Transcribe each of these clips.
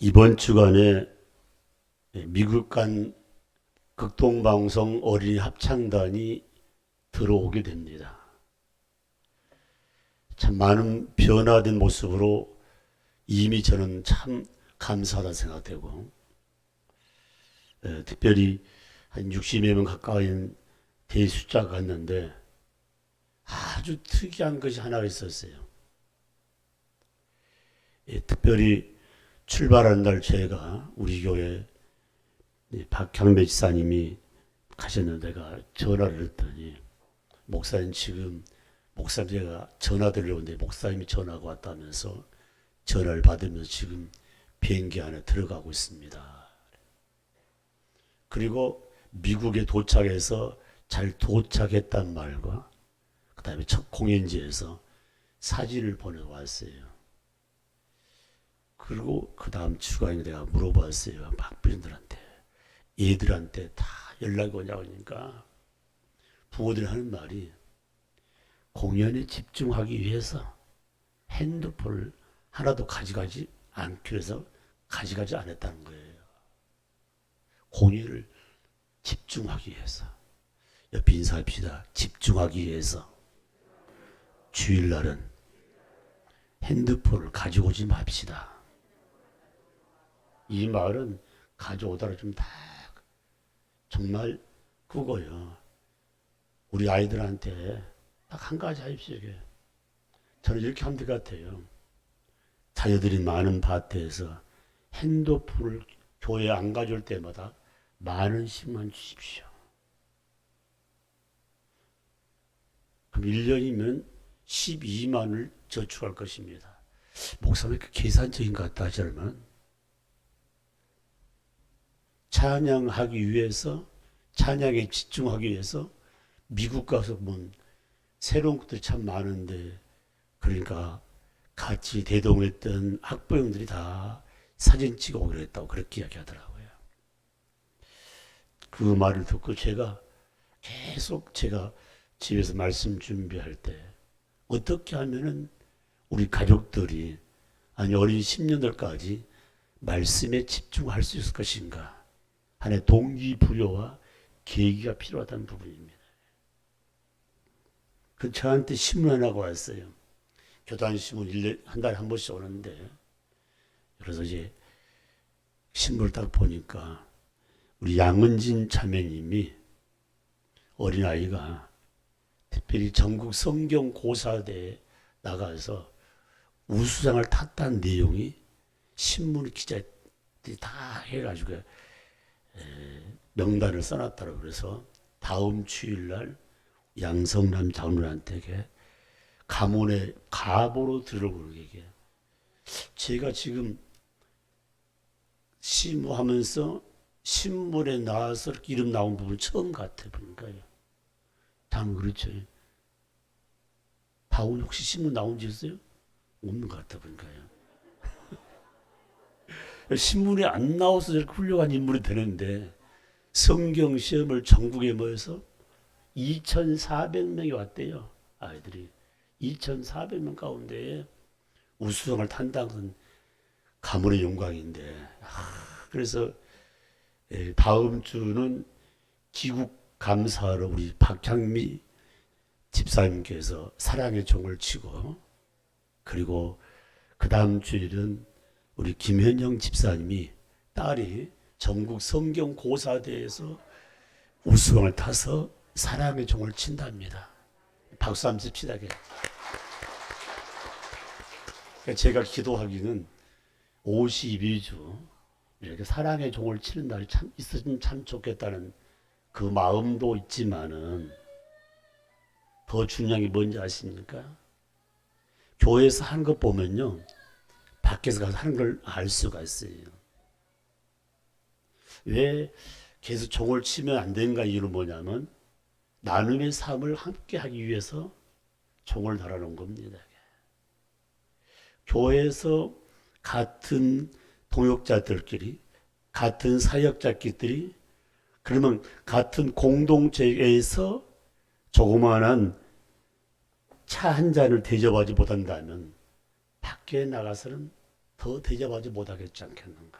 이번 주간에 미국 간 극동방송 어린이 합창단이 들어오게 됩니다. 참 많은 변화된 모습으로 이미 저는 참 감사하다 생각되고, 특별히 한 60여 명 가까운 대숫자가 갔는데 아주 특이한 것이 하나가 있었어요. 특별히 출발하는 날 제가 우리 교회 박향배 지사님이 가셨는데 내가 전화를 했더니, 목사님 지금 목사님 제가 전화 드리려는데 목사님이 전화가 왔다면서 전화를 받으면서 지금 비행기 안에 들어가고 있습니다. 그리고 미국에 도착해서 잘 도착했단 말과 그 다음에 첫 공연지에서 사진을 보내왔어요. 그리고 그 다음 주간에 내가 물어봤어요. 박부인들한테, 얘들한테 다 연락이 오냐고 하니까 부모들이 하는 말이, 공연에 집중하기 위해서 핸드폰을 하나도 가져가지 않기 위해서 가져가지 않았다는 거예요. 공연을 집중하기 위해서. 옆에 인사합시다. 집중하기 위해서. 주일날은 핸드폰을 가지고 오지 맙시다. 이 말은 가져오더라 좀 다 정말 그거요. 우리 아이들한테 딱 한 가지 하십시오. 저는 이렇게 하면 될 것 같아요. 자녀들이 많은 밭에서 핸드폰을 교회에 안 가져올 때마다 10,000원씩만 주십시오. 그럼 1년이면 12만을 저축할 것입니다. 목사님 그 계산적인 것 같다 하지만, 찬양하기 위해서, 찬양에 집중하기 위해서 미국 가서 본 새로운 것들이 참 많은데, 그러니까 같이 대동했던 학부형들이 다 사진 찍어 오기로 했다고 그렇게 이야기하더라고요. 그 말을 듣고 제가 계속 제가 집에서 말씀 준비할 때 어떻게 하면은 우리 가족들이, 아니 어린 10년들까지 말씀에 집중할 수 있을 것인가 하나의 동기부여와 계기가 필요하다는 부분입니다. 그 저한테 신문 하나가 왔어요. 교단신문 한 달에 한 번씩 오는데, 그래서 이제 신문을 딱 보니까 우리 양은진 자매님이, 어린아이가 특별히 전국 성경 고사대에 나가서 우수상을 탔다는 내용이 신문 기자들이 다 해가지고 명단을 써놨더라고요. 그래서 다음 주일날 양성남 장로한테 가문의 가보로 들어보는 게, 제가 지금 시무하면서 신문에 나와서 이름 나온 부분 처음 같아 보니까요. 다음 그렇죠. 다운 혹시 신문 나온 적 있어요? 없는 것 같아 보니까요. 신문에 안 나와서 저렇게 훌륭한 인물이 되는데, 성경 시험을 전국에 모여서 2,400명이 왔대요. 아이들이 2,400명 가운데 우수상을 탄다는 건 가문의 영광인데, 그래서 다음 주는 기국 감사로 우리 박향미 집사님께서 사랑의 종을 치고, 그리고 그 다음 주일은 우리 김현영 집사님이 딸이 전국 성경 고사대에서 우수상을 타서 사랑의 종을 친답니다. 박수 한번 칩시다. 제가 기도하기는 52주 이렇게 사랑의 종을 치는 날이 참 있으면 참 좋겠다는 그 마음도 있지만은, 더 중요한 게 뭔지 아십니까? 교회에서 하는 것 보면요, 밖에서 가서 하는 걸 알 수가 있어요. 왜 계속 종을 치면 안 되는가 이유는 뭐냐면, 나눔의 삶을 함께 하기 위해서 종을 달아놓은 겁니다. 교회에서 같은 동역자들끼리, 같은 사역자끼리, 그러면 같은 공동체에서 조그마한 차 한 잔을 대접하지 못한다면 밖에 나가서는 더 대접하지 못하겠지 않겠는가.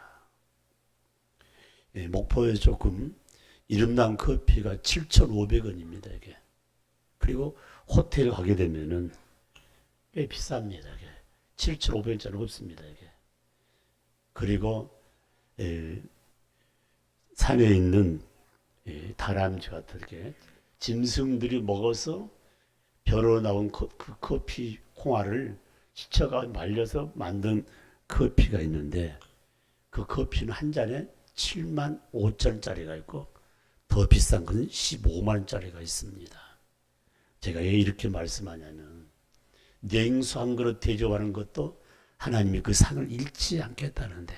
예, 목포에 조금 이름난 커피가 7,500원입니다. 이게. 그리고 호텔 가게 되면은 꽤 비쌉니다. 이게. 7,500원짜리 없습니다. 이게. 그리고 산에 있는 다람쥐 같은 게 짐승들이 먹어서 벼로 나온 그 커피 콩알을 시쳐가 말려서 만든 커피가 있는데 그 커피는 한 잔에 7만 5천원짜리가 있고 더 비싼 것은 15만 원짜리가 있습니다. 제가 왜 이렇게 말씀하냐면 냉수 한 그릇 대접하는 것도 하나님이 그 상을 잃지 않겠다는데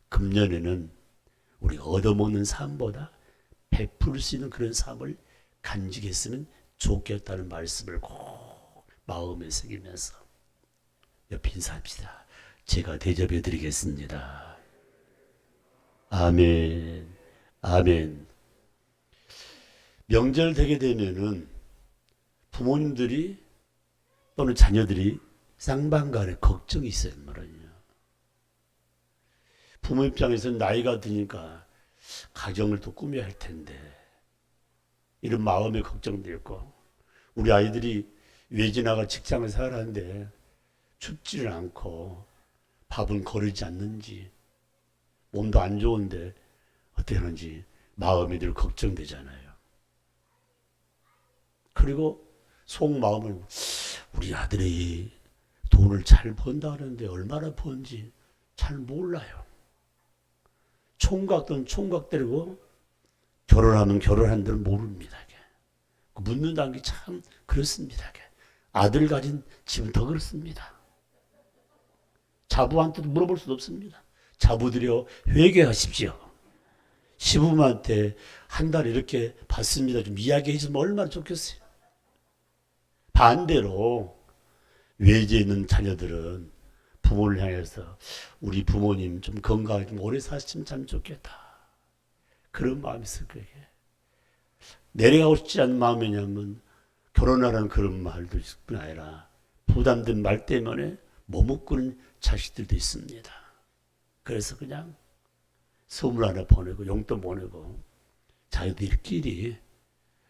금년에는 우리가 얻어먹는 삶보다 베풀 수 있는 그런 삶을 간직했으면 좋겠다는 말씀을 꼭 마음에 새기면서 옆에 인사합시다. 제가 대접해 드리겠습니다. 아멘. 아멘. 명절 되게 되면은 부모님들이 또는 자녀들이 쌍방간에 걱정이 있어요. 말이에요. 부모 입장에서는 나이가 드니까 가정을 또 꾸며야 할 텐데 이런 마음의 걱정도 있고 우리 아이들이 외지 나가 직장을 살아하는데 춥지를 않고 밥은 거르지 않는지 몸도 안 좋은데 어떻게 하는지 마음이 늘 걱정되잖아요. 그리고 속마음은 우리 아들이 돈을 잘 번다 하는데 얼마나 버는지 잘 몰라요. 총각들은 총각대로 결혼하면 결혼한 데는 모릅니다. 묻는다는 게 참 그렇습니다. 아들 가진 집은 더 그렇습니다. 자부한테도 물어볼 수도 없습니다. 자부들여 회개하십시오. 시부모한테 한 달에 이렇게 받습니다. 좀 이야기해 주면 얼마나 좋겠어요. 반대로 외지에 있는 자녀들은 부모를 향해서 우리 부모님 좀 건강하게 좀 오래 사시면 참 좋겠다. 그런 마음이 있을 거예요. 내려가고 싶지 않은 마음이냐면 결혼하라는 그런 말도 있을 뿐 아니라 부담된 말 때문에 머뭇거리는 자식들도 있습니다. 그래서 그냥 선물 하나 보내고 용돈 보내고 자기들끼리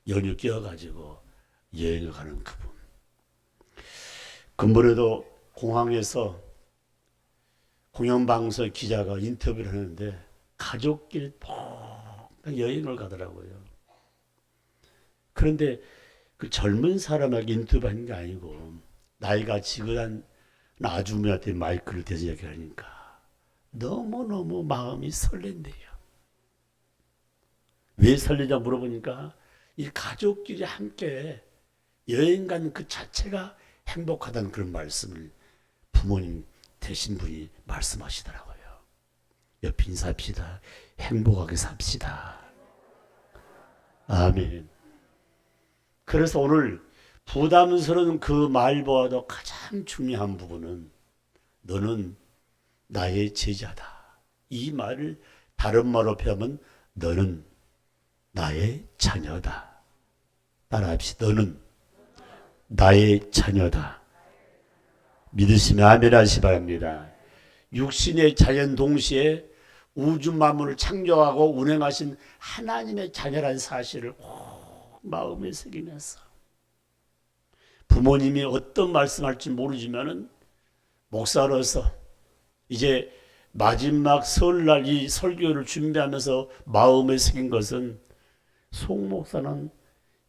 연휴 끼어가지고 여행을 가는 그분. 근본에도 공항에서 공영방송 기자가 인터뷰를 하는데 가족끼리 여행을 가더라고요. 그런데 그 젊은 사람에게 인터뷰하는 게 아니고 나이가 지긋한 아주머니한테 마이크를 대서 이야기하니까 너무너무 마음이 설렌대요. 왜 설레냐 물어보니까 이 가족끼리 함께 여행 간 그 자체가 행복하다는 그런 말씀을 부모님 되신 분이 말씀하시더라고요. 옆에 인사합시다. 행복하게 삽시다. 아멘. 그래서 오늘 부담스러운 그 말보다도 가장 중요한 부분은 너는 나의 제자다. 이 말을 다른 말로 표하면 너는 나의 자녀다. 따라합시다. 너는 나의 자녀다. 믿으시면 아멘 하시 바랍니다. 육신의 자연 동시에 우주 만물을 창조하고 운행하신 하나님의 자녀라는 사실을 꼭 마음에 새기면서 부모님이 어떤 말씀할지 모르지만은 목사로서 이제 마지막 설날 이 설교를 준비하면서 마음에 새긴 것은 송 목사는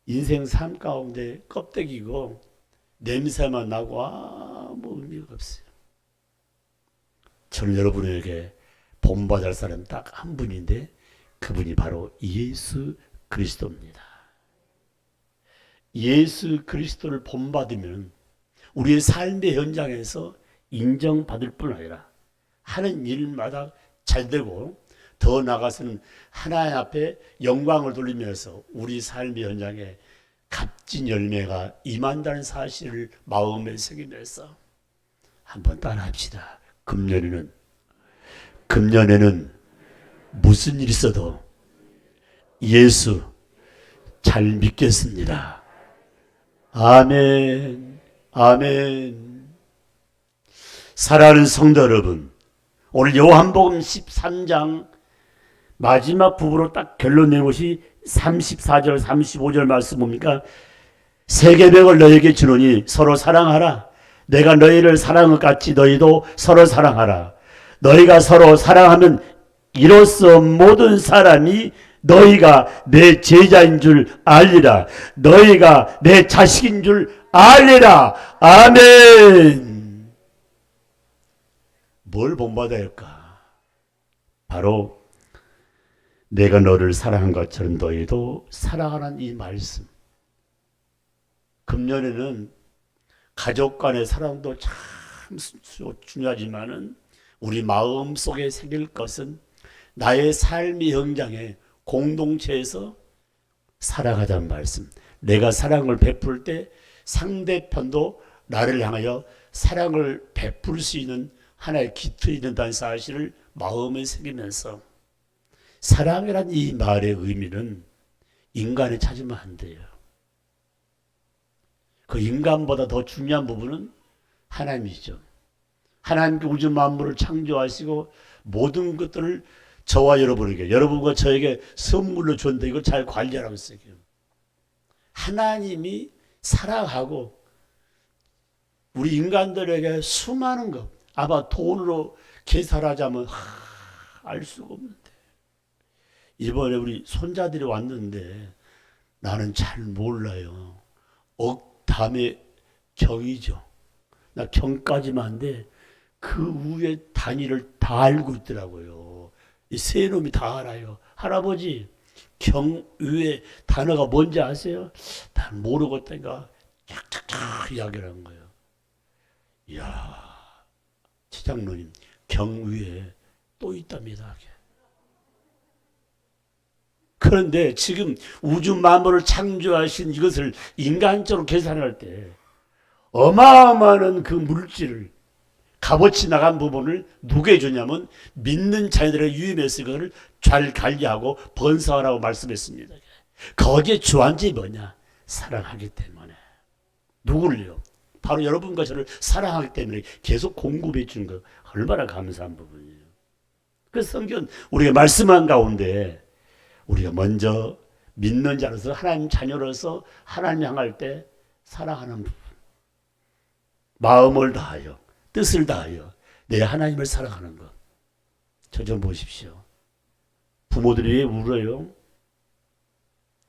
인생 삶 가운데 껍데기고 냄새만 나고 아무 의미가 없어요. 저는 여러분에게 본받을 사람 딱 한 분인데 그분이 바로 예수 그리스도입니다. 예수 그리스도를 본받으면 우리의 삶의 현장에서 인정받을 뿐 아니라 하는 일마다 잘 되고 더 나아가서는 하나님 앞에 영광을 돌리면서 우리 삶의 현장에 값진 열매가 임한다는 사실을 마음에 새기면서 한번 따라합시다. 금년에는 무슨 일이 있어도 예수 잘 믿겠습니다. 아멘. 아멘. 사랑하는 성도 여러분, 오늘 요한복음 13장 마지막 부분으로 딱 결론 내는 것이 34절 35절 말씀 뭡니까? 세계명을 너에게 주노니 서로 사랑하라. 내가 너희를 사랑한 것 같이 너희도 서로 사랑하라. 너희가 서로 사랑하면 이로써 모든 사람이 너희가 내 제자인 줄 알리라. 너희가 내 자식인 줄 알리라. 아멘. 뭘 본받아야 할까? 바로 내가 너를 사랑한 것처럼 너희도 사랑하라는 이 말씀. 금년에는 가족 간의 사랑도 참 중요하지만은 우리 마음 속에 새길 것은 나의 삶의 현장에 공동체에서 살아가자는 말씀. 내가 사랑을 베풀 때 상대편도 나를 향하여 사랑을 베풀 수 있는 하나의 기틀이 된다는 사실을 마음에 새기면서 사랑이란 이 말의 의미는 인간에 찾으면 안 돼요. 그 인간보다 더 중요한 부분은 하나님이죠. 하나님께 우주 만물을 창조하시고 모든 것들을 저와 여러분에게, 여러분과 저에게 선물로 줬는데 이걸 잘 관리하라고 했어요. 하나님이 사랑하고 우리 인간들에게 수많은 것, 아마 돈으로 계산하자면 알 수가 없는데 이번에 우리 손자들이 왔는데 나는 잘 몰라요. 억담의 경이죠. 나 경까지만 한데 그 위에 단위를 다 알고 있더라고요. 이 세 놈이 다 알아요. 할아버지 경 위에 단어가 뭔지 아세요? 난 모르겠다니까 쫙쫙쫙 이야기를 한 거예요. 이야, 지장로님 경 위에 또 있답니다. 그런데 지금 우주 만물을 창조하신 이것을 인간적으로 계산할 때 어마어마한 그 물질을 값어치 나간 부분을 누구에 주냐면 믿는 자녀들의 유임해서 그것을 잘 관리하고 번성하라고 말씀했습니다. 거기에 주안점이 뭐냐? 사랑하기 때문에. 누구를요? 바로 여러분과 저를 사랑하기 때문에 계속 공급해 주는 거 얼마나 감사한 부분이에요. 그래서 성경 우리가 말씀한 가운데 우리가 먼저 믿는 자로서 하나님 자녀로서 하나님 향할 때 사랑하는 부분, 마음을 다하여 뜻을 다하여 내 하나님을 사랑하는 것. 저 좀 보십시오. 부모들이 왜 울어요?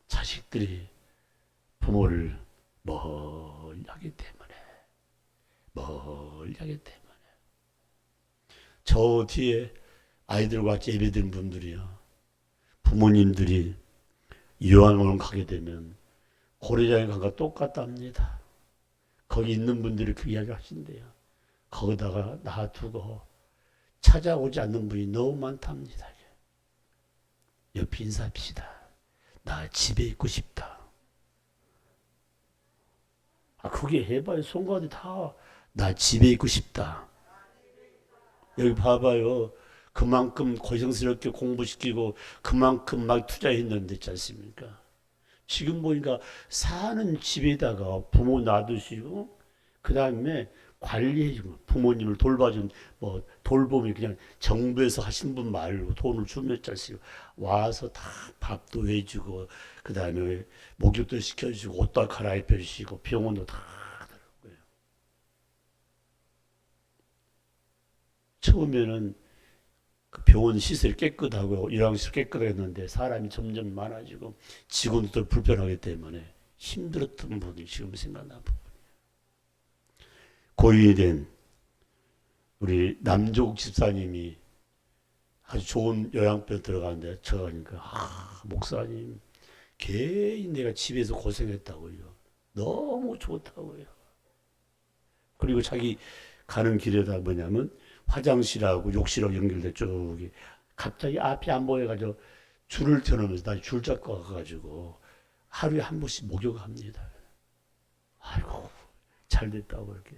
자식들이 부모를 멀리 하기 때문에. 저 뒤에 아이들과 같이 예배드린 분들이요, 부모님들이 요양원을 가게 되면 고려장에 간 거 똑같답니다. 거기 있는 분들이 그 이야기를 하신대요. 거기다가 놔두고 찾아오지 않는 분이 너무 많답니다. 옆에 인사합시다. 나 집에 있고 싶다. 그게 해봐요. 손가락이 다 나 집에 있고 싶다. 여기 봐봐요. 그만큼 고생스럽게 공부시키고 그만큼 막 투자했는데 있지 않습니까? 지금 보니까 사는 집에다가 부모 놔두시고 그 다음에 관리해주고 부모님을 돌봐준 뭐 돌봄이 그냥 정부에서 하신 분 말고 돈을 주면 짜시고 와서 다 밥도 해주고 그 다음에 목욕도 시켜주고 옷도 갈아입혀 주시고 병원도 다 하더라고요. 처음에는 그 병원 시설이 깨끗하고 요양시설 깨끗했는데 사람이 점점 많아지고 직원들 불편하기 때문에 힘들었던 분이 지금 생각나는 부분이에요. 고인이 된 우리 남조국 집사님이 아주 좋은 요양병 들어가는데 저가니까 목사님 괜히 내가 집에서 고생했다고요. 너무 좋다고요. 그리고 자기 가는 길에다 뭐냐면 화장실하고 욕실하고 연결돼 쪽이 갑자기 앞이 안 보여가지고 줄을 켜놓으면서 다시 줄 잡고 가가지고 하루에 한 번씩 목욕합니다. 아이고 잘 됐다고 이렇게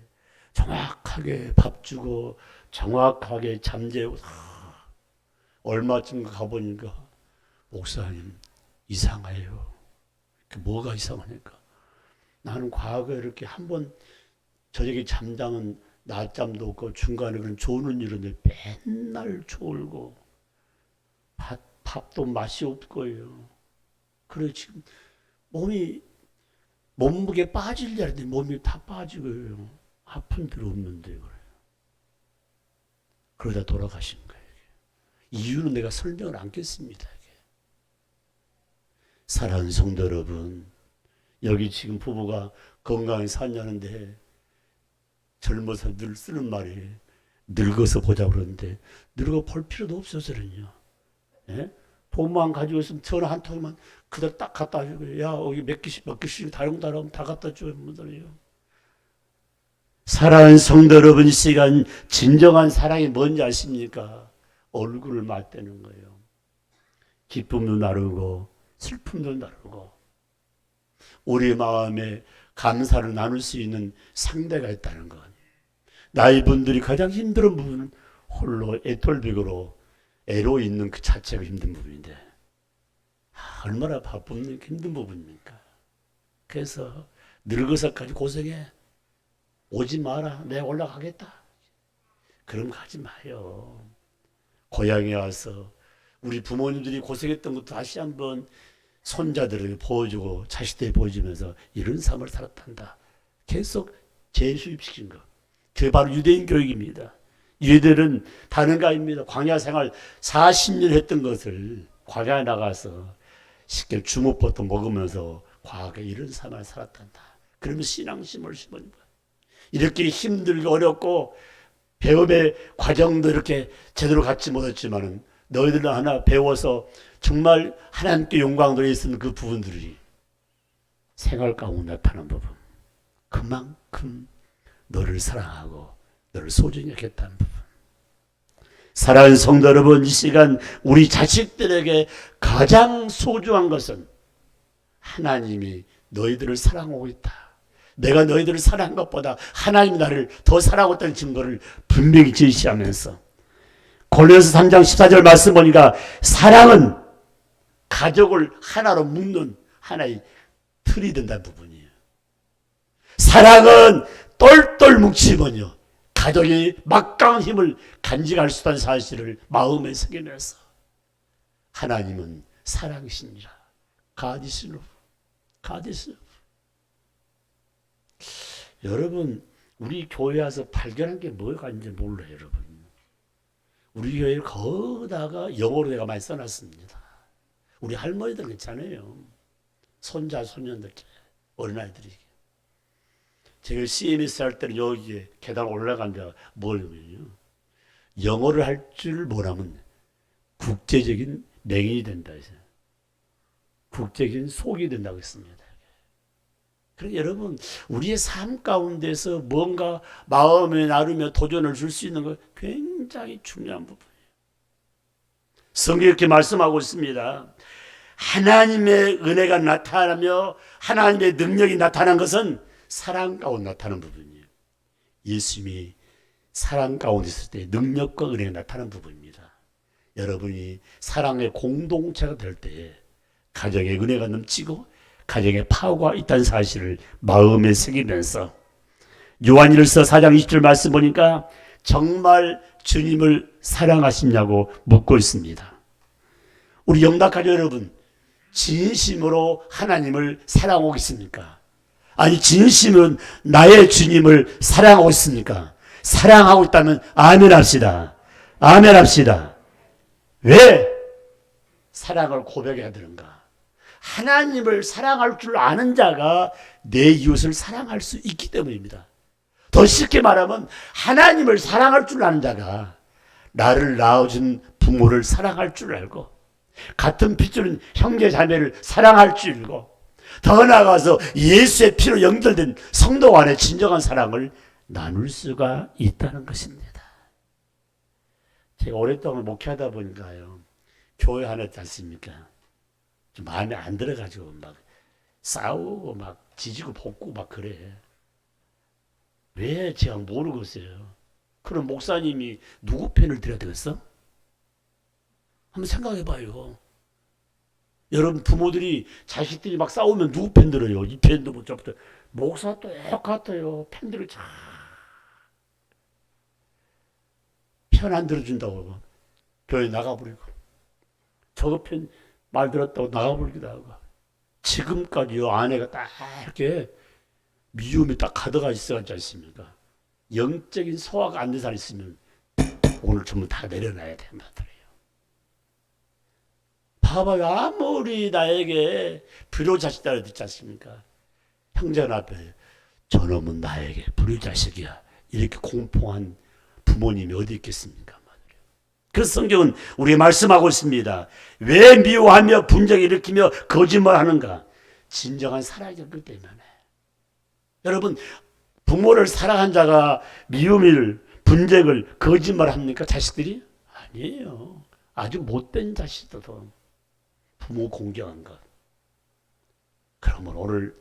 정확하게 밥 주고 정확하게 잠재우고 얼마쯤 가보니까 목사님 이상해요. 뭐가 이상하니까 나는 과거에 이렇게 한번 저녁에 잠자면 낮잠도 없고 중간에 그런 조는 일은데 맨날 졸고 밥도 맛이 없고요. 그래 지금 몸무게 빠질 일인데 몸이 다 빠지고요. 아픈 데로 없는데 그래. 그러다 돌아가신 거예요. 이유는 내가 설명을 않겠습니다. 사랑하는 성도 여러분, 여기 지금 부부가 건강히 사냐는데 젊어서 늘 쓰는 말이 늙어서 보자 그러는데 늙어 볼 필요도 없어서는요. 예? 돈만 가지고 있으면 전화 한 통만 그대로 딱 갖다 주고 야 여기 몇 개씩 다롱다롱 다 갖다 줘요. 사랑하는 성도 여러분, 이 시간 진정한 사랑이 뭔지 아십니까? 얼굴을 맞대는 거예요. 기쁨도 나누고 슬픔도 나누고 우리 마음에 감사를 나눌 수 있는 상대가 있다는 것. 나이 분들이 가장 힘든 부분은 홀로 애톨빅으로 애로 있는 그 자체가 힘든 부분인데 얼마나 바쁜 힘든 부분입니까? 그래서 늙어서까지 고생해. 오지 마라. 내가 올라가겠다. 그럼 가지 마요. 고향에 와서 우리 부모님들이 고생했던 것도 다시 한번 손자들에게 보여주고 자식들에게 보여주면서 이런 삶을 살았단다. 계속 재수입시킨 거. 그게 바로 유대인 교육입니다. 유대들은 다른 거 아닙니다. 광야 생활 40년 했던 것을 광야에 나가서 쉽게 주먹부터 먹으면서 과거에 이런 삶을 살았단다. 그러면 신앙심을 심은 거야. 이렇게 힘들고 어렵고 배움의 과정도 이렇게 제대로 갖지 못했지만은 너희들은 하나 배워서 정말 하나님께 영광을 있는 그 부분들이 생활 가운데 나타난 부분. 그만큼 너를 사랑하고 너를 소중히 여겼다는 부분. 사랑하는 성도 여러분, 이 시간 우리 자식들에게 가장 소중한 것은 하나님이 너희들을 사랑하고 있다. 내가 너희들을 사랑한 것보다 하나님이 나를 더 사랑하고 있다는 증거를 분명히 제시하면서 골로새서 3장 14절 말씀 보니까 사랑은 가족을 하나로 묶는 하나의 틀이 된다는 부분이에요. 사랑은 똘똘 뭉치면요 가족이 막강한 힘을 간직할 수 있다는 사실을 마음에 새겨내서 하나님은 사랑이시니라. God is love. God is love. 여러분 우리 교회 와서 발견한 게 뭐가 있는지 몰라요. 여러분 우리 교회를 거기다가 영어로 내가 많이 써놨습니다. 우리 할머니들 괜찮아요. 손자 손녀들 어린아이들이. 제가 CMS 할 때는 여기에 계단 올라간 데가 뭐냐면요 영어를 할 줄 모르면 국제적인 맹인이 된다 해서 국제적인 속이 된다고 했습니다. 그러니까 여러분 우리의 삶 가운데서 뭔가 마음에 나누며 도전을 줄 수 있는 거 굉장히 중요한 부분이에요. 성경이 이렇게 말씀하고 있습니다. 하나님의 은혜가 나타나며 하나님의 능력이 나타난 것은 사랑 가운데 나타나는 부분이에요. 예수님이 사랑 가운데 있을 때 능력과 은혜가 나타나는 부분입니다. 여러분이 사랑의 공동체가 될 때에 가정의 은혜가 넘치고 가정의 파워가 있다는 사실을 마음에 새기면서 요한일서 4장 20절 말씀 보니까 정말 주님을 사랑하시냐고 묻고 있습니다. 우리 영락가족 여러분 진심으로 하나님을 사랑하고 있습니까? 아니 진심은 나의 주님을 사랑하고 있습니까? 사랑하고 있다면 아멘 합시다. 아멘 합시다. 왜 사랑을 고백해야 되는가? 하나님을 사랑할 줄 아는 자가 내 이웃을 사랑할 수 있기 때문입니다. 더 쉽게 말하면 하나님을 사랑할 줄 아는 자가 나를 낳아준 부모를 사랑할 줄 알고 같은 핏줄인 형제 자매를 사랑할 줄 알고 더 나아가서 예수의 피로 연결된 성도 간의 진정한 사랑을 나눌 수가 있다는 것입니다. 제가 오랫동안 목회하다 보니까요 교회 하나 있지 않습니까? 좀 마음에 안 들어가지고 막 싸우고 막 지지고 볶고 막 그래. 왜 제가 모르겠어요. 그럼 목사님이 누구 편을 들어야 되겠어? 한번 생각해 봐요. 여러분 부모들이 자식들이 막 싸우면 누구 편 들어요? 이 편도 못 잡고 목사 똑같아요. 팬들을 잘 편 안 들어준다고 교회 나가버리고, 저거 편 말 들었다고 나가버리기도 하고, 지금까지 요 아내가 딱 이렇게 미움이 딱 가득가 있어야지 않습니까? 영적인 소화가 안 된 사람 있으면 오늘 전부 다 내려놔야 돼 말이에요. 봐봐요. 아무리 나에게 불효자식이라 듣지 않습니까? 형제 앞에 저놈은 나에게 불효자식이야 이렇게 공포한 부모님이 어디 있겠습니까? 그래서 성경은 우리에게 말씀하고 있습니다. 왜 미워하며 분쟁을 일으키며 거짓말하는가? 진정한 사랑이 없기 때문에. 여러분, 부모를 사랑한 자가 미움을, 분쟁을, 거짓말합니까? 자식들이? 아니에요. 아주 못된 자식들도 부모 공경한 것. 그러면 오늘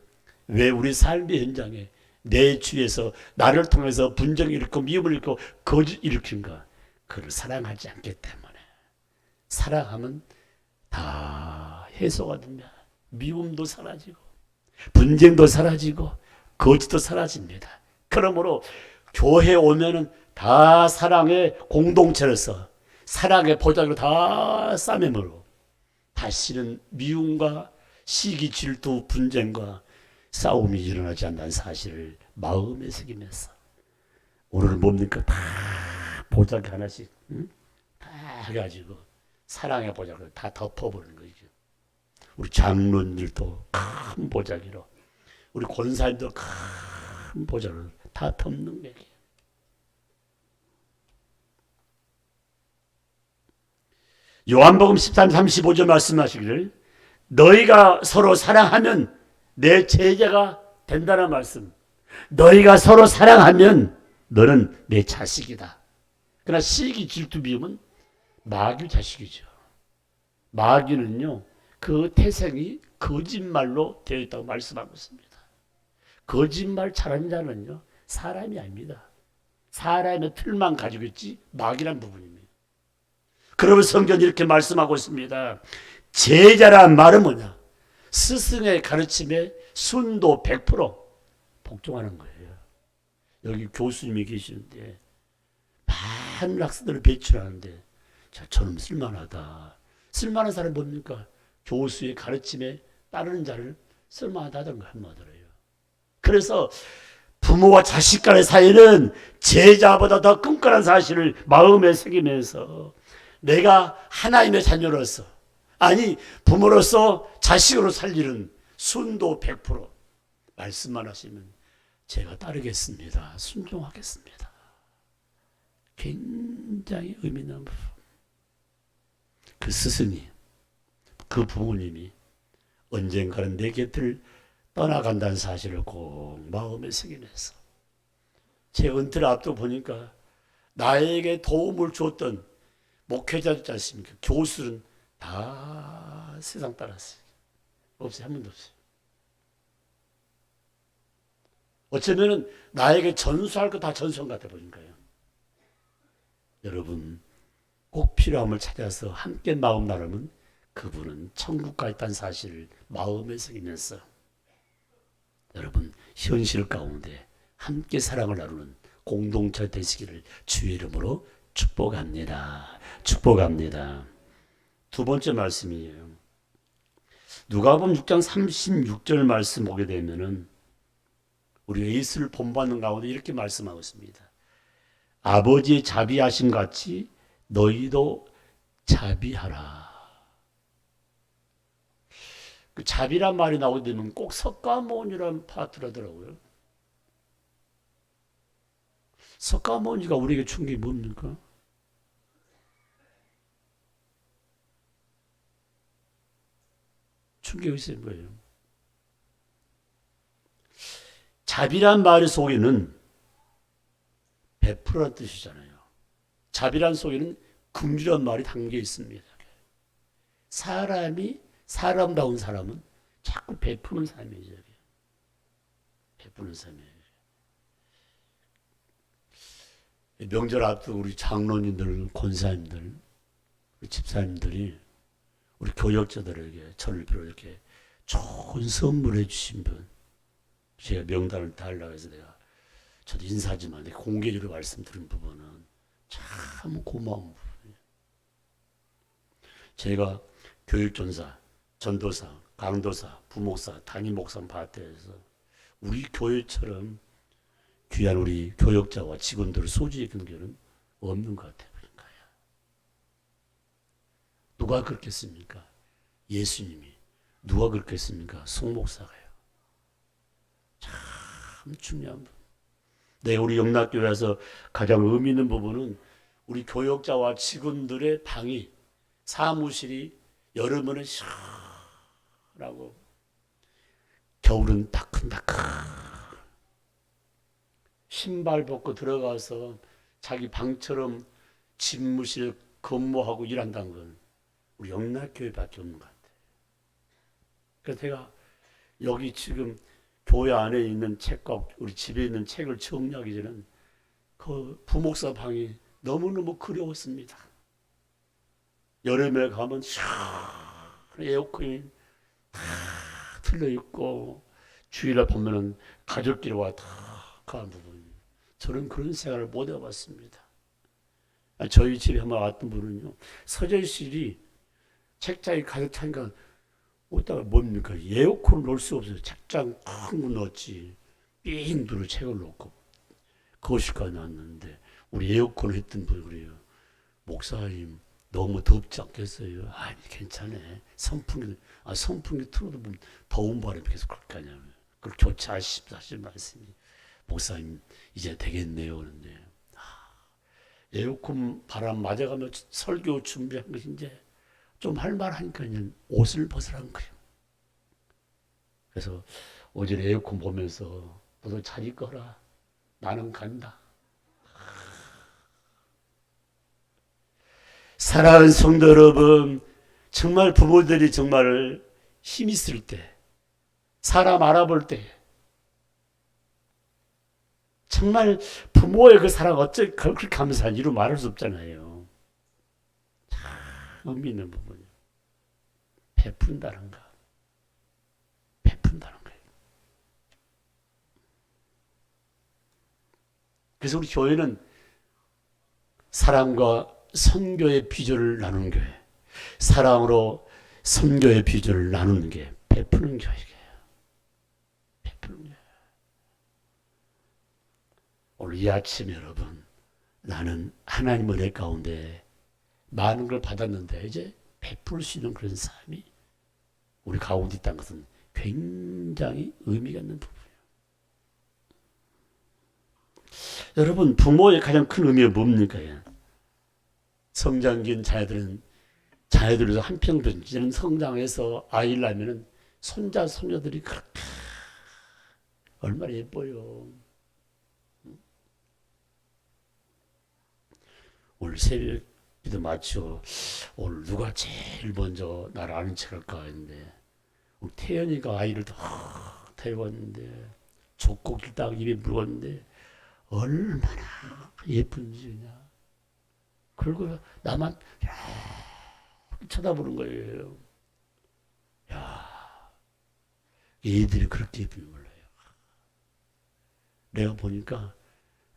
왜 우리 삶의 현장에 내 주위에서 나를 통해서 분쟁을 일으키고 미움을 일으키고 거짓 일으킨가? 그를 사랑하지 않기 때문에. 사랑하면 다 해소가 됩니다. 미움도 사라지고 분쟁도 사라지고 거짓도 사라집니다. 그러므로 교회 오면은 다 사랑의 공동체로서 사랑의 보좌로 다 싸매므로 다시는 미움과 시기, 질투, 분쟁과 싸움이 일어나지 않는 사실을 마음에 새기면서 오늘 뭡니까? 다 보자기 하나씩 다 해가지고 사랑의 보자기를 다 덮어버리는 거죠. 우리 장로님들도 큰 보자기로, 우리 권사님도 큰 보자기로 다 덮는 거예요. 요한복음 13, 35절 말씀하시기를 너희가 서로 사랑하면 내 제자가 된다는 말씀. 너희가 서로 사랑하면 너는 내 자식이다. 그러나 시기, 질투, 미움은 마귀 자식이죠. 마귀는요, 그 태생이 거짓말로 되어 있다고 말씀하고 있습니다. 거짓말 잘하는 자는요, 사람이 아닙니다. 사람의 틀만 가지고 있지 마귀란 부분입니다. 그러면 성경이 이렇게 말씀하고 있습니다. 제자란 말은 뭐냐? 스승의 가르침에 순도 100% 복종하는 거예요. 여기 교수님이 계시는데 많은 학생들을 배출하는데 저놈 쓸만하다. 쓸만한 사람이 뭡니까? 교수의 가르침에 따르는 자를 쓸만하다는 거 한마디로요. 그래서 부모와 자식 간의 사이는 제자보다 더 끈끈한 사실을 마음에 새기면서 내가 하나님의 자녀로서, 아니 부모로서 자식으로 살리는 순도 100% 말씀만 하시면 제가 따르겠습니다. 순종하겠습니다. 굉장히 의미 있는 부분. 그 스승이, 그 부모님이 언젠가는 내 곁을 떠나간다는 사실을 꼭 마음에 새기면서 제 은퇴를 앞두고 보니까 나에게 도움을 줬던 목회자였지 않습니까? 교수는 다 세상 따랐어요. 없어요. 한 번도 없어요. 어쩌면은 나에게 전수할 거 다 전수한 것 같아 보니까요. 여러분, 꼭 필요함을 찾아서 함께 마음 나누면 그분은 천국가 있다는 사실을 마음에 새기면서 여러분 현실 가운데 함께 사랑을 나누는 공동체 되시기를 주의 이름으로 축복합니다. 축복합니다. 두 번째 말씀이에요. 누가복음 6장 36절 말씀 보게 되면은 우리가 예수를 본받는 가운데 이렇게 말씀하고 있습니다. 아버지의 자비하심 같이 너희도 자비하라. 그 자비란 말이 나오게 되면 꼭 석가모니라는 파트라더라고요. 석가모니가 우리에게 준 게 뭡니까? 준 게 있어요. 뭐예요? 자비란 말 속에는 베풀어라는 뜻이잖아요. 자비란 속에는 긍휼한 말이 담겨 있습니다. 사람이 사람다운 사람은 자꾸 베푸는 삶이죠. 베푸는 삶이에요. 명절 앞두고 우리 장로님들, 권사님들, 우리 집사님들이 우리 교역자들에게 저를 비롯 이렇게 좋은 선물해 주신 분, 제가 명단을 달라고 해서 내가 저도 인사하지만 공개적으로 말씀드린 부분은 참 참 고마운 부분이에요. 제가 교육전사, 전도사, 강도사, 부목사, 담임 목사 파트에서 우리 교회처럼 귀한 우리 교역자와 직원들을 소중히 여기는 교회는 없는 것 같아요. 누가 그렇겠습니까? 예수님이. 누가 그렇겠습니까? 송목사가요. 참 중요한 부분. 네, 우리 영락교회에서 가장 의미 있는 부분은 우리 교역자와 직원들의 방이, 사무실이 여름에는 시원하고 겨울은 따끈따끈. 신발 벗고 들어가서 자기 방처럼 집무실 근무하고 일한다는 건 우리 영락교회밖에 없는 것 같아요. 그래서 제가 여기 지금 교회 안에 있는 책과 우리 집에 있는 책을 정리하기 전에는 그 부목사 방이 너무너무 그리웠습니다. 여름에 가면 에어컨이 다 틀려있고 주일날 보면은 가족끼리와 다 가는 부분이 저는 그런 생활을 못 해봤습니다. 저희 집에 한번 왔던 분은요, 서재실이 책장이 가득 차니까 어디다가 뭡니까? 에어컨을 놓을 수 없어요. 책장 큰 거 넣었지. 삥 누르 책을 놓고 거실까지 놨는데 우리 에어컨을 했던 분이 그래요. 목사님 너무 덥지 않겠어요? 아니 괜찮아. 선풍기 틀어도 보면 더운 바람이 계속 그럴 거 아니야. 그걸 교체하실 말씀이. 목사님 이제 되겠네요. 그런데 에어컨 바람 맞아가며 설교 준비한 것이 이제 좀 할 만하니까 옷을 벗으라는 거예요. 그래서 어제 에어컨 보면서 너도 잘 입거라. 나는 간다. 사랑하는 성도 여러분, 정말 부모들이 정말 힘 있을 때, 사람 알아볼 때, 정말 부모의 그 사랑 어째 그렇게 감사한 이루 말할 수 없잖아요. 참 의미 있는 부분이에요. 베푼다는 거. 베푼다는 거예요. 그래서 우리 교회는 사랑과 선교의 비전을 나누는 교회, 사랑으로 선교의 비전을 나누는 게 베푸는 교회예요. 베푸는 교회. 오늘 이 아침 여러분, 나는 하나님 은혜 가운데 많은 걸 받았는데 이제 베풀 수 있는 그런 삶이 우리 가운데 있다는 것은 굉장히 의미가 있는 부분이에요. 여러분, 부모의 가장 큰 의미가 뭡니까? 성장긴 자녀들에서 한평생 이제는 성장해서 아이를 낳으면 손자 손녀들이 그렇게 얼마나 예뻐요. 오늘 새벽 기도 마치고 오늘 누가 제일 먼저 나를 아는 척할까 했는데 태연이가 아이를 다 데려왔는데 젖꼭지를 딱 입에 물었는데 얼마나 예쁜지 그냥. 그리고 나만 쳐다보는 거예요. 야, 얘들이 그렇게 예쁜지 몰라요. 내가 보니까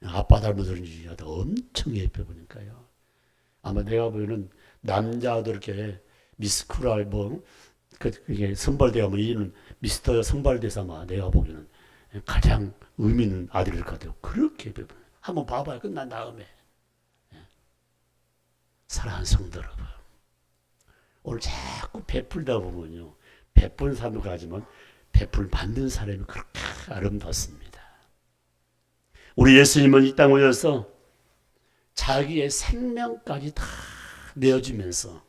아빠 닮아서인지 엄청 예뻐 보니까요. 아마 내가 보기에는 남자도 이렇게 미스쿠라 그게 선발대가 이는 미스터 선발대사 내가 보기에는 가장 의미 있는 아들일 것 같아요. 그렇게 예뻐. 한번 봐봐요. 끝난 다음에. 사랑하는 성도 여러분, 오늘 자꾸 베풀다 보면요, 베푼 사람도 가지만 베풀 받는 사람이 그렇게 아름답습니다. 우리 예수님은 이 땅에 오셔서 자기의 생명까지 다 내어주면서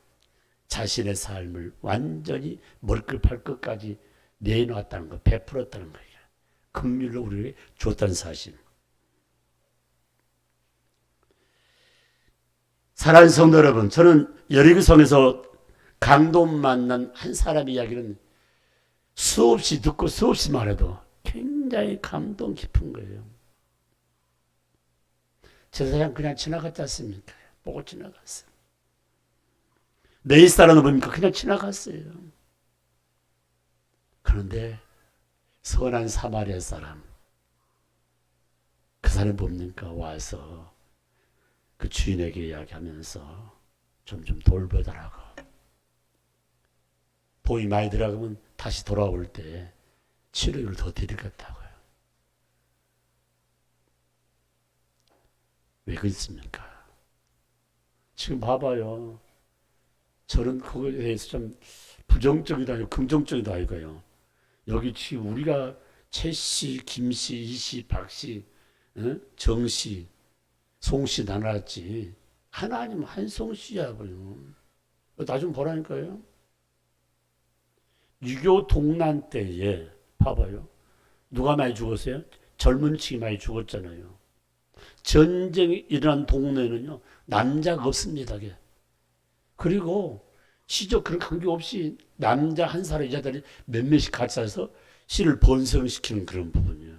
자신의 삶을 완전히 머리끝발끝까지 내놓았다는 거, 베풀었다는 거예요. 긍휼로 우리에게 줬다는 사실. 사랑하는 성도 여러분, 저는 여리고성에서 강돈 만난 한 사람의 이야기는 수없이 듣고 수없이 말해도 굉장히 감동 깊은 거예요. 저 사람 그냥 지나갔지 않습니까? 보고 지나갔어요. 내 사람은 뭡니까? 그냥 지나갔어요. 그런데 선한 사마리아 사람, 그 사람 뭡니까? 와서 그 그 주인에게 이야기하면서 좀 돌보더라고. 돈이 많이 들어가면 다시 돌아올 때 치료를 더 드리겠다고요. 왜 그렇습니까? 지금 봐봐요. 저는 그거에 대해서 좀 부정적이다 아니고 긍정적이다 이거요. 여기 지금 우리가 최씨, 김씨, 이씨, 박씨, 정씨, 송씨 나눴지. 하나님 한송씨야. 나 좀 보라니까요. 유교 동란 때에 봐봐요. 누가 많이 죽었어요? 젊은 층이 많이 죽었잖아요. 전쟁이 일어난 동네는요. 남자가 없습니다. 그리고 시적 그런 관계 없이 남자 한 사람 여자들이 몇몇씩 같이 살아서 씨를 번성시키는 그런 부분이에요.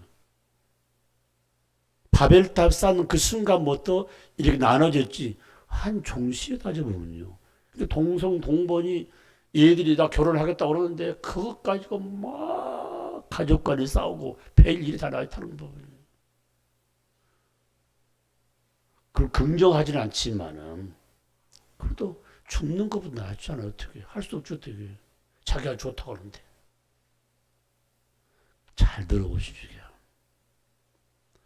바벨탑 쌓는 그 순간부터 이렇게 나눠졌지. 한 종씨에 따져보면요. 근데 동성 동본이 얘들이 다 결혼하겠다고 그러는데 그것 가지고 막 가족 간에 싸우고 별 일이 다 나타나는 부분이에요. 그걸 긍정하지는 않지만은 그래도 죽는 것보다 낫지 않아요. 어떻게 할 수 없죠. 어떻게 자기가 좋다고 하는데. 잘 들어보십시오.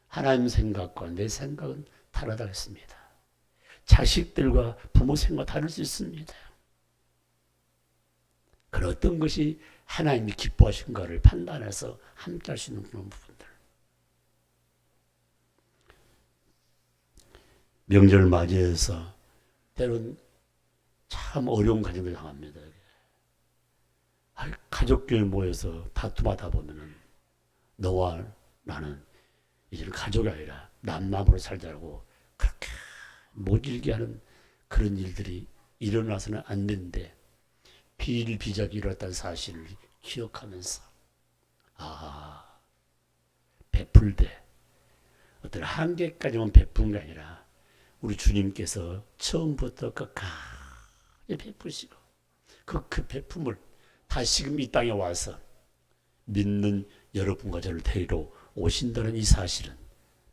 하나님 생각과 내 생각은 다르다 했습니다. 자식들과 부모 생각 다를 수 있습니다. 그런 어떤 것이 하나님이 기뻐하신가를 판단해서 함께 할 수 있는 그런 부분들. 명절을 맞이해서 때론 참 어려운 가정들 당합니다. 가족끼리 모여서 다툼하다 보면은 너와 나는 이제는 가족이 아니라 남남으로 살자고 그렇게 모질게 하는 그런 일들이 일어나서는 안 되는데 비일비재하게 일어났다는 사실을 기억하면서 베풀되 어떤 한계까지만 베푼 게 아니라 우리 주님께서 처음부터 끝까지 베푸시고 그 베품을 다시금 이 땅에 와서 믿는 여러분과 저를 데리러 오신다는 이 사실은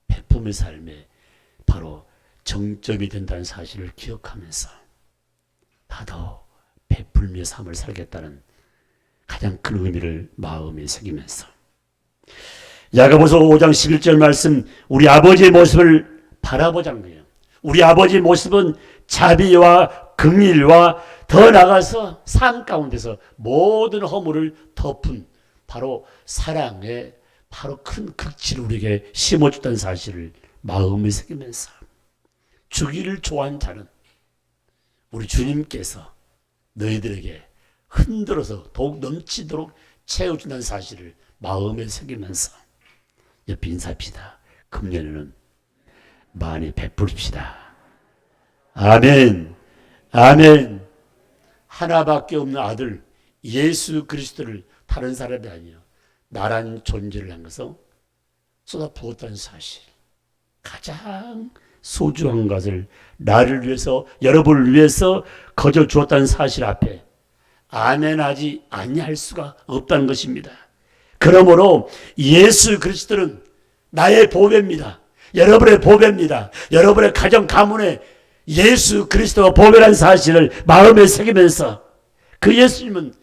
베품의 삶에 바로 정점이 된다는 사실을 기억하면서 나도 베풀며 삶을 살겠다는 가장 큰 의미를 마음에 새기면서 야고보서 5장 11절 말씀 우리 아버지의 모습을 바라보자는 거예요. 우리 아버지의 모습은 자비와 긍휼과 더 나아가서 삶 가운데서 모든 허물을 덮은 바로 사랑의 바로 큰 극치를 우리에게 심어줬다는 사실을 마음에 새기면서 주기를 좋아하는 자는 우리 주님께서 너희들에게 흔들어서 더욱 넘치도록 채워준다는 사실을 마음에 새기면서 옆에 인사합시다. 금년에는 많이 베풀읍시다. 아멘. 아멘. 하나밖에 없는 아들 예수 그리스도를 다른 사람이 아니에요. 나란 존재를 향해서 쏟아부었다는 사실. 가장 소중한 것을 나를 위해서 여러분을 위해서 거저 주었다는 사실 앞에 아멘하지 아니할 수가 없다는 것입니다. 그러므로 예수 그리스도는 나의 보배입니다. 여러분의 보배입니다. 여러분의 가정 가문에 예수 그리스도가 보배라는 사실을 마음에 새기면서 그 예수님은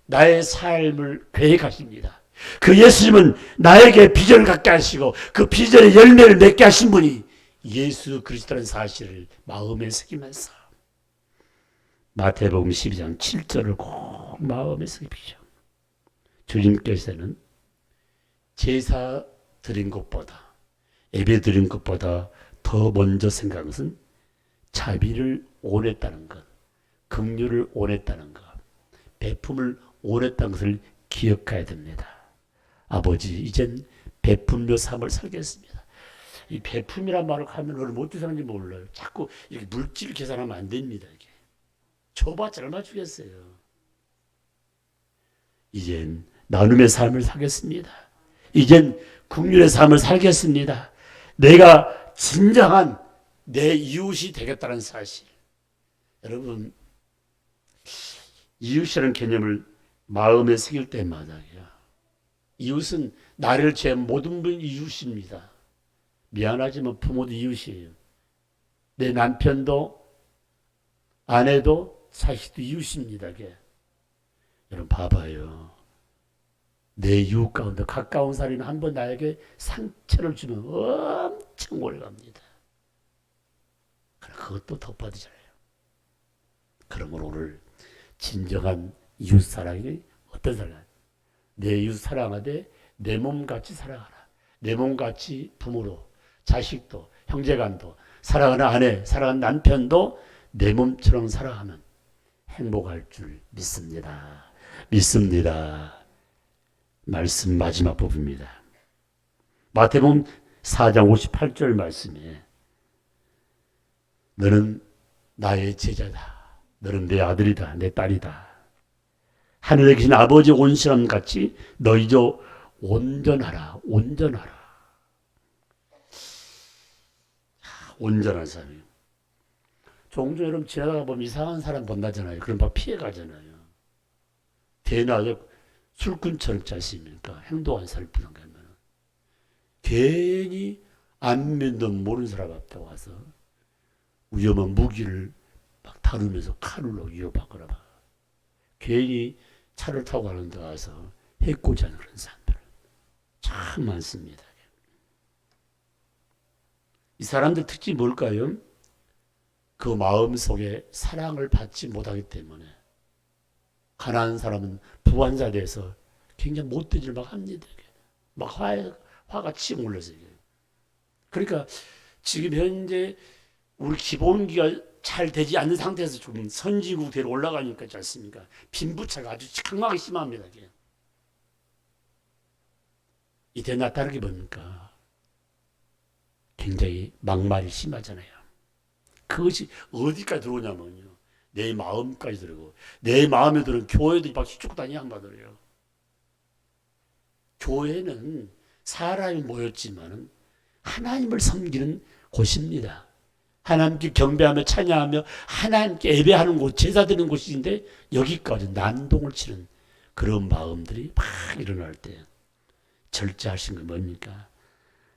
나의 삶을 계획하십니다. 그 예수님은 나에게 비전을 갖게 하시고 그 비전의 열매를 맺게 하신 분이 예수 그리스도라는 사실을 마음에 새기면서 마태복음 12장 7절을 꼭 마음에 새기십시오. 주님께서는 제사 드린 것보다 예배 드린 것보다 더 먼저 생각한 것은 자비를 원했다는 것, 긍휼을 원했다는 것, 베품을 원했다는 것을 기억해야 됩니다. 아버지, 이젠 베품며 삶을 살겠습니다. 이 베품이란 말을 하면 오늘 뭐 어떻게 사는지 몰라요. 자꾸 이렇게 물질 계산하면 안 됩니다. 이게. 줘봤자 얼마 주겠어요. 이젠 나눔의 삶을 살겠습니다. 이젠 긍휼의 삶을 살겠습니다. 내가 진정한 내 이웃이 되겠다는 사실. 여러분, 이웃이라는 개념을 마음에 새길 때마다 이웃은 나를 제 모든 분 이웃입니다. 미안하지만 부모도 이웃이에요. 내 남편도 아내도 자식도 이웃입니다. 여러분 봐봐요. 내 이웃 가운데 가까운 사람이 한번 나에게 상처를 주면 엄청 오래갑니다. 그것도 덕받으잖아요. 그러므로 오늘 진정한 이웃 사랑이 어떤 사랑? 내 이웃 사랑하되 내 몸같이 사랑하라. 내 몸같이 부모로, 자식도, 형제간도, 사랑하는 아내, 사랑하는 남편도 내 몸처럼 사랑하면 행복할 줄 믿습니다. 믿습니다. 말씀 마지막 부분입니다. 마태복음 4장 58절 말씀에 너는 나의 제자다. 너는 내 아들이다. 내 딸이다. 하늘에 계신 아버지 온전함 같이 너희도 온전하라. 온전하라. 온전한 사람이에요. 종종 여러분 지나다가 보면 이상한 사람 만나잖아요. 그럼 막 피해가잖아요. 대낮에 술꾼처럼 있지 않습니까? 행동한 사람을 부정하면 괜히 안면도 모르는 사람 앞에 와서 위험한 무기를 막 다루면서 칼로 위협하거나 막 괜히 차를 타고 가는 데 와서 해코지 하는 그런 사람들 참 많습니다. 이 사람들 특징이 뭘까요? 그 마음 속에 사랑을 받지 못하기 때문에 가난한 사람은 부한자 돼서 굉장히 못된 일을 막 합니다. 막 화가 치고 올라서. 그러니까 지금 현재 우리 기본기가 잘 되지 않는 상태에서 좀 선진국 대로 올라가니까 있지 않습니까? 빈부차가 아주 강하게 심합니다. 이때 나타나는 게 뭡니까? 굉장히 막말이 심하잖아요. 그것이 어디까지 들어오냐면요. 내 마음까지 들어오고 내 마음에 들은 교회도 막 휘쭉 다니 양반들이에요. 교회는 사람이 모였지만 하나님을 섬기는 곳입니다. 하나님께 경배하며 찬양하며 하나님께 예배하는 곳, 제사 드리는 곳인데 여기까지 난동을 치는 그런 마음들이 막 일어날 때 절제하신 건 뭡니까?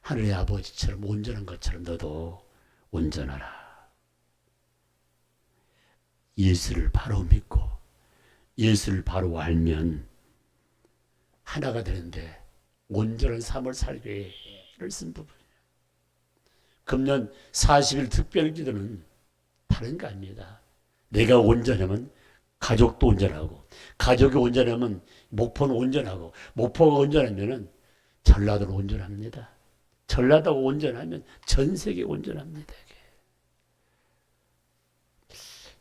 하늘의 아버지처럼 온전한 것처럼 너도 온전하라. 예수를 바로 믿고 예수를 바로 알면 하나가 되는데 온전한 삶을 살기를 쓴 부분이에요. 금년 40일 특별기도는 다른 거 아닙니다. 내가 온전하면 가족도 온전하고 가족이 온전하면 목포는 온전하고 목포가 온전하면 전라도는 온전합니다. 전라도가 온전하면 전 세계 온전합니다.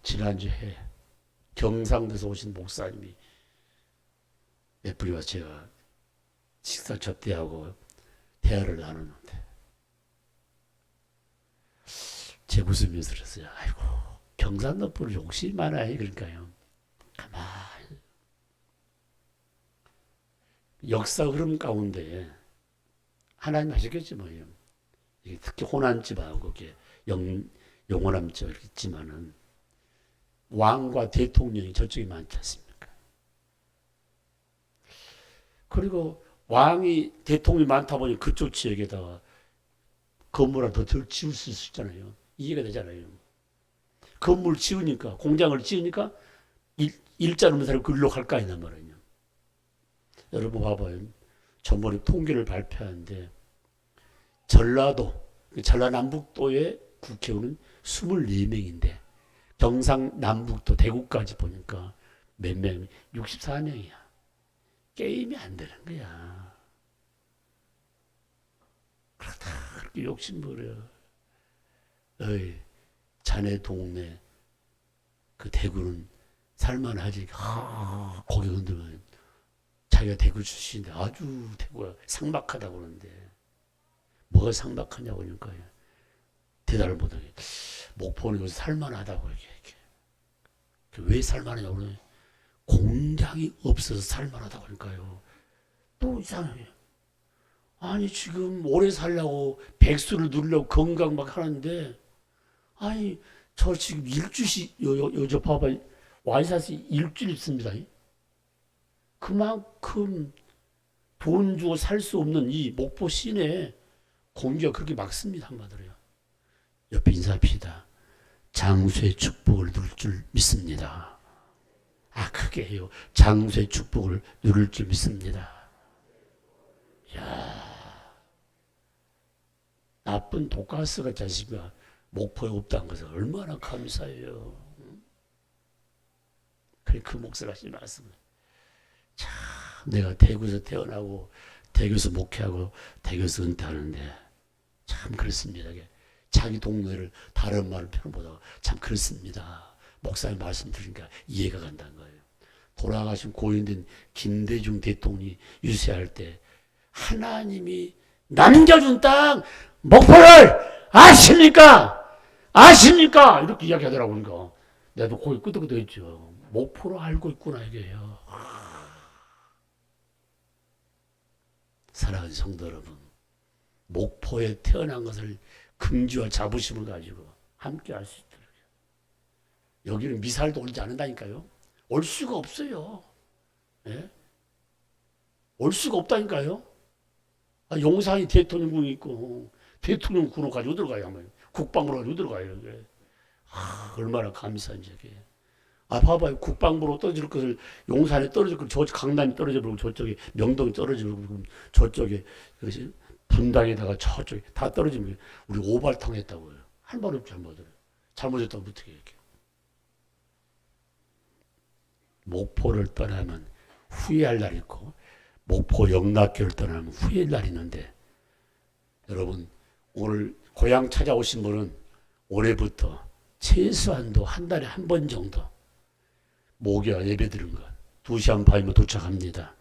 지난주에 경상도에서 오신 목사님이 몇 분이 와서 제가 식사 접대하고 대화를 나누는데 제 웃으면서 그랬어요. 아이고 경상도 분은 욕심이 많아요. 그러니까요. 가만히 역사 흐름 가운데 하나님 하셨겠지 뭐예요. 특히 호남집하고 영원함집 이렇게 있지만은 왕과 대통령이 저쪽에 많지 않습니까? 그리고 왕이 대통령이 많다 보니 그쪽 지역에다가 건물 하나 더 지을 수 있잖아요. 이해가 되잖아요. 건물 지으니까 공장을 지으니까 일자 없는 사람이 글로 갈까 했단 말이에요. 여러분 봐봐요. 전번에 통계를 발표하는데 전라남북도의 국회의원은 24명인데 경상남북도 대구까지 보니까 몇 명? 64명이야. 게임이 안 되는 거야. 그렇다 그렇게 욕심부려. 어이, 자네 동네 그 대구는 살만하지. 거기 흔들면 자기가 대구 출신인데 아주 대구가 삭막하다고 그러는데 뭐가 삭막하냐고 그러니까 대답을 못하게. 목포는 여기서 살만하다고 이렇게. 왜 살만하냐고 그러냐. 공장이 없어서 살만하다고 하니까요. 또 이상해요. 아니 지금 오래 살려고 백수를 누리려고 건강 막 하는데 아니 저 지금 일주씩 저 봐봐 와이사스 일주일 있습니다. 그만큼 돈 주고 살 수 없는 이 목포 시내 공기가 그렇게 막습니다. 한마디로요. 옆에 인사합시다. 장수의 축복을 누릴 줄 믿습니다. 크게 해요. 장수의 축복을 누릴 줄 믿습니다. 나쁜 독가스가 자식아 목포에 없다는 것은 얼마나 감사해요. 그 목사가 하신 말씀을 참 내가 대구에서 태어나고 대구에서 목회하고 대구에서 은퇴하는데 참 그렇습니다. 자기 동네를 다른 말을 표현 못하고 참 그렇습니다. 목사님 말씀 들으니까 이해가 간다는 거예요. 돌아가신 고인된 김대중 대통령이 유세할 때 하나님이 남겨준 땅 목포를 아십니까? 아십니까? 이렇게 이야기하더라고. 그러니까 내도 거기 끄덕끄덕했죠. 목포를 알고 있구나 이게요. 사랑하는 성도 여러분, 목포에 태어난 것을 긍지와 자부심을 가지고 함께 할 수 있도록. 여기는 미사일도 오지 않는다니까요. 올 수가 없어요. 예? 올 수가 없다니까요. 용산이 대통령궁이 있고 대통령궁으로 가지고 들어가요. 국방부로 가지고 들어가요. 얼마나 감사한지. 봐봐요. 국방부로 떨어질 것을 용산에 떨어질 걸 저 강남이 떨어져버리고 저쪽에 명동이 떨어져버리고 저쪽에 분당에다가 저쪽에 다 떨어지면 우리 오발당했다고요. 할 말 없지 한마디로. 잘못했다고 어떻게 이렇게. 목포를 떠나면 후회할 날이 있고 목포 영락교를 떠나면 후회할 날이 있는데 여러분 오늘 고향 찾아오신 분은 올해부터 최소한도 한 달에 한 번 정도 목요일 예배 드린 것 2시간 반이면 도착합니다.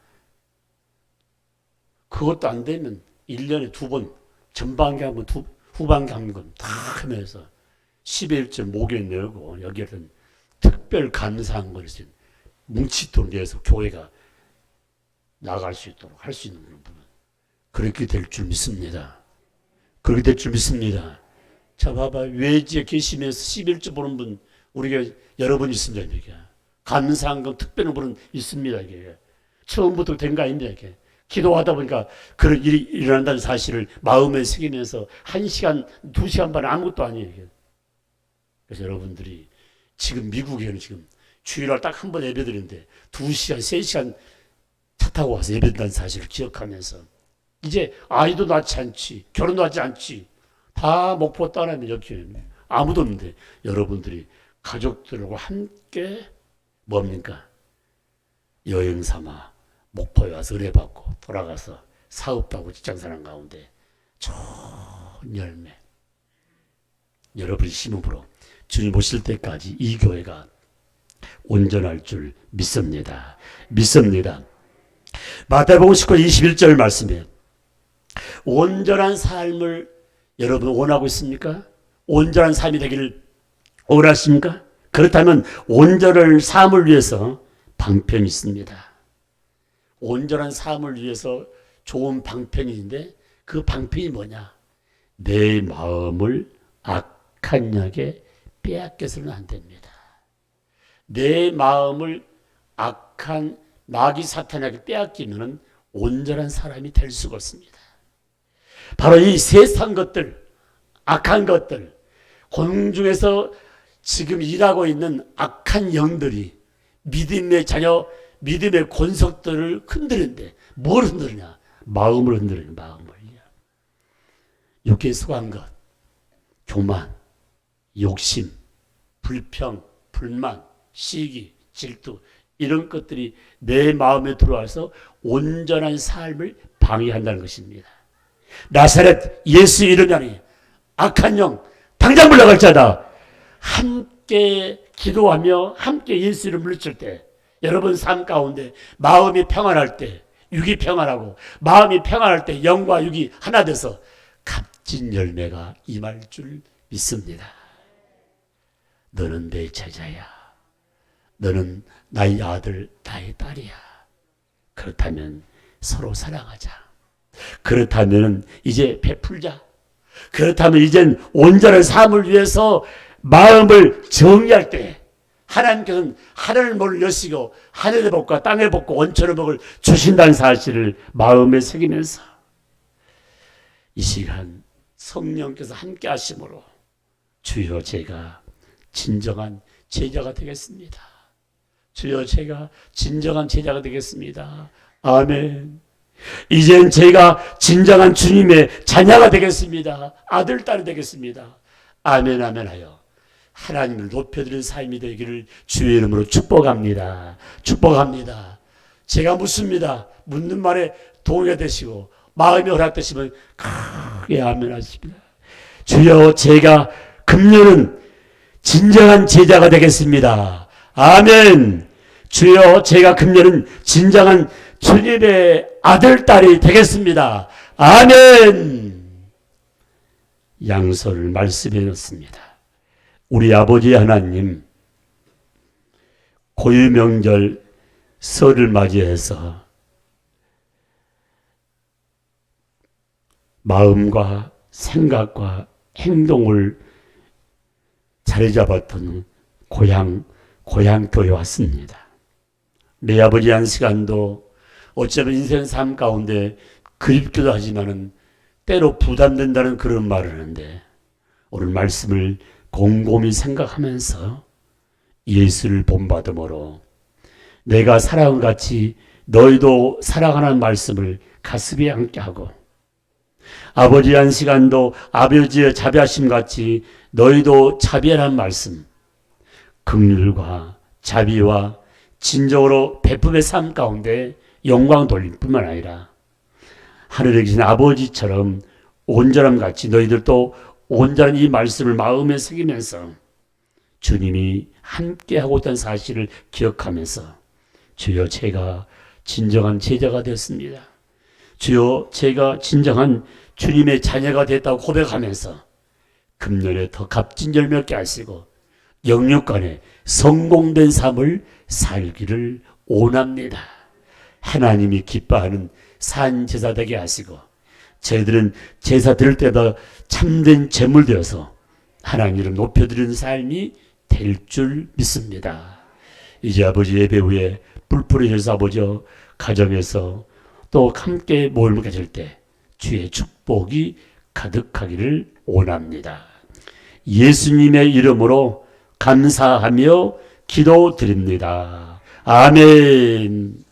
그것도 안 되면 1년에 2번 전반기 한 번, 후반기 한 번 다 하면서 11절 목요일 내고 여기에는 특별 감사한 것을 뭉치도록 내서 교회가 나갈 수 있도록 할 수 있는 부분. 그렇게 될 줄 믿습니다. 그렇게 될 줄 믿습니다. 자, 봐봐. 외지에 계시면서 11절 보는 분, 우리가 여러 번 있습니다. 이게. 감사한 건 특별한 분은 있습니다. 이게. 처음부터 된 거 아닙니다. 이게. 기도하다 보니까 그런 일이 일어난다는 사실을 마음에 새기면서 1시간, 2시간 반에 아무것도 아니에요. 이게. 그래서 여러분들이 지금 미국에는 지금 주일날 딱 한 번 예배 드리는데 2시간, 3시간 차 타고 와서 예배 드린다는 사실을 기억하면서 이제 아이도 낳지 않지, 결혼도 하지 않지, 다 목포 떠나면 여기 아무도 없는데 여러분들이 가족들과 함께 뭡니까? 여행 삼아 목포에 와서 은혜받고 돌아가서 사업도 하고 직장생활 가운데 좋은 열매 여러분이 심음으로 주님 오실 때까지 이 교회가 온전할 줄 믿습니다. 믿습니다. 마태복음 19장 21절 말씀에 온전한 삶을 여러분 원하고 있습니까? 온전한 삶이 되기를 원하십니까? 그렇다면 온전한 삶을 위해서 방편이 있습니다. 온전한 삶을 위해서 좋은 방편이 있는데 그 방편이 뭐냐? 내 마음을 악한 약에 빼앗겨서는 안 됩니다. 내 마음을 악한 마귀 사탄에게 빼앗기면 온전한 사람이 될 수가 없습니다. 바로 이 세상 것들, 악한 것들, 공중에서 지금 일하고 있는 악한 영들이 믿음의 자녀, 믿음의 권속들을 흔드는데 뭘 흔드느냐? 마음을 흔드느냐, 마음을. 육에 속한 것, 교만, 욕심, 불평, 불만, 시기, 질투 이런 것들이 내 마음에 들어와서 온전한 삶을 방해한다는 것입니다. 나사렛 예수 이름하니 악한 영 당장 물러갈 자다. 함께 기도하며 함께 예수 이름 물리칠 때 여러분 삶 가운데 마음이 평안할 때 육이 평안하고 마음이 평안할 때 영과 육이 하나 돼서 값진 열매가 임할 줄 믿습니다. 너는 내 제자야. 너는 나의 아들, 나의 딸이야. 그렇다면 서로 사랑하자. 그렇다면 이제 베풀자. 그렇다면 이젠 온전한 삶을 위해서 마음을 정리할 때 하나님께서는 하늘을 문을 여시고 하늘의 복과 땅의 복과 원천의 복을 주신다는 사실을 마음에 새기면서 이 시간 성령께서 함께 하심으로 주여 제가 진정한 제자가 되겠습니다. 주여, 제가 진정한 제자가 되겠습니다. 아멘. 이젠 제가 진정한 주님의 자녀가 되겠습니다. 아들, 딸이 되겠습니다. 아멘, 아멘 하여 하나님을 높여드리는 삶이 되기를 주의 이름으로 축복합니다. 축복합니다. 제가 묻습니다. 묻는 말에 동의가 되시고 마음이 허락되시면 크게 아멘 하십니다. 주여, 제가 금년은 진정한 제자가 되겠습니다. 아멘. 주여, 제가 금년은 진정한 주님의 아들, 딸이 되겠습니다. 아멘. 양서를 말씀해 놓습니다. 우리 아버지 하나님, 고유명절 설을 맞이해서 마음과 생각과 행동을 자리 잡았던 고향교회 왔습니다. 내 아버지 한 시간도 어쩌면 인생 삶 가운데 그립기도 하지만은 때로 부담된다는 그런 말을 하는데, 오늘 말씀을 곰곰이 생각하면서 예수를 본받음으로 내가 사랑한 같이 너희도 사랑하는 말씀을 가슴에 함께 하고, 아버지 한 시간도 아버지의 자비하심 같이 너희도 자비하는 말씀, 긍휼과 자비와 진정으로 베품의 삶 가운데 영광 돌림 뿐만 아니라 하늘에 계신 아버지처럼 온전함 같이 너희들도 온전한 이 말씀을 마음에 새기면서 주님이 함께하고 있다는 사실을 기억하면서, 주여, 제가 진정한 제자가 됐습니다. 주여, 제가 진정한 주님의 자녀가 됐다고 고백하면서 금년에 더 값진 열매 얻게 하시고 영육간에 성공된 삶을 살기를 원합니다. 하나님이 기뻐하는 산 제사 되게 하시고, 저희들은 제사 드릴 때마다 참된 제물 되어서 하나님을 높여드리는 삶이 될 줄 믿습니다. 이제 아버지 예배 후에 뿔뿔이셔서 아버지 가정에서 또 함께 모임을 가질 때 주의 축복이 가득하기를 원합니다. 예수님의 이름으로 감사하며 기도드립니다. 아멘.